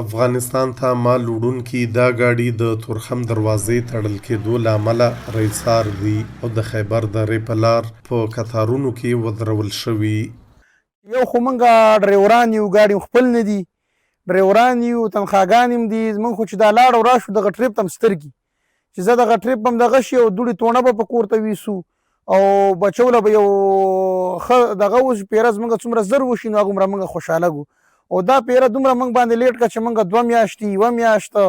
افغانستان ته مال وړونکي دا ګاډي د تورخم دروازې تړل کېدو له امله ریسار دي او د خیبر درې په لار په کتارونو کې ودرول شوي. یو خو موږ ډریوران یو، ګاډي خپل نه دي، ډریوران یو، تنخواګان هم دي. زموږ خو چې دا لاړ او راشو دغه ټریپ ته هم سترګي چې زه دغه ټریپ هم دغه شي او دوړې تونه به په کور ته ویسو او بچو له به یو ښه دغه وشي پیره زموږ څومره زر وشي نو هغومره موږ خوشحاله ګو. او دا پیره دومره موږ باندې لیټ کړه چې موږ 2 میاشتې 1 میاشته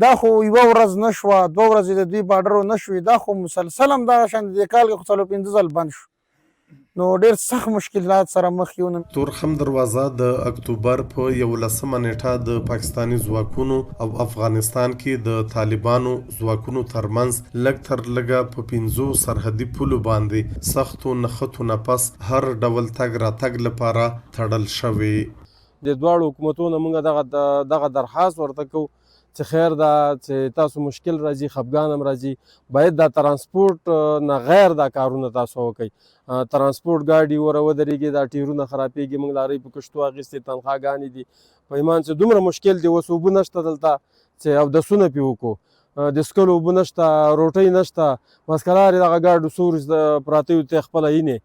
دا خو یوه ورځ نه شوه، 2 ورځې د دوی بارډر نه شوې، دا خو مسلسل هم دغه شان د دې کال کې خو 4-5 ځل بند شو. نو ډېر سخت مشکلات سره مخ یو. تورخم دروازه د اکتوبر په 11 نیټه د پاکستاني ځواکونو او افغانستان کې د طالبانو ځواکونو ترمنځ لږ تر لږه په 5 سرحدي پولو باندې سختو نښتو نه پس هر ډول تګ راتګ لپاره تړل شوی. د دواړو حکومتونو موږ دغه درخواست ورته کوو چې خیر دا چې تاسو مشکل راځي، خفګان هم راځي، باید دا ترانسپورټ نه غیر دا کارونه تاسو وکړئ. ترانسپورټ ګاډي ودرېږي، دا ټیرونه خرابېږي، موږ لارۍ په کشتو اخیستې تنخواګانې دي، په ایمان چې دومره مشکل دی. اوس اوبه نشته دلته چې اودسونه پرې وکړو، د څښلو اوبه نشته، روټۍ نشته، مسکلارې دغه ګاډو سوري پراته وي ته خپله یینې.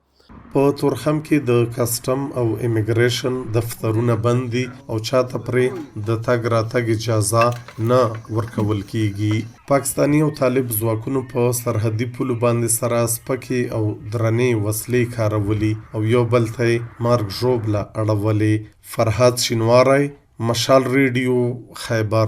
په تورخم کې د کسټم او امیګریشن دفترونه بند دي او چاته پرې د تګ راتګ اجازه نه ورکول کیږي. پاکستاني او طالب ځواکونو په سرحدي پولو باندې سره سپکې او درنې وسلې کارولي او یو بل ته مرګ ژوبله اړولې. فرهاد شینواری، مشال ریډیو، خیبر.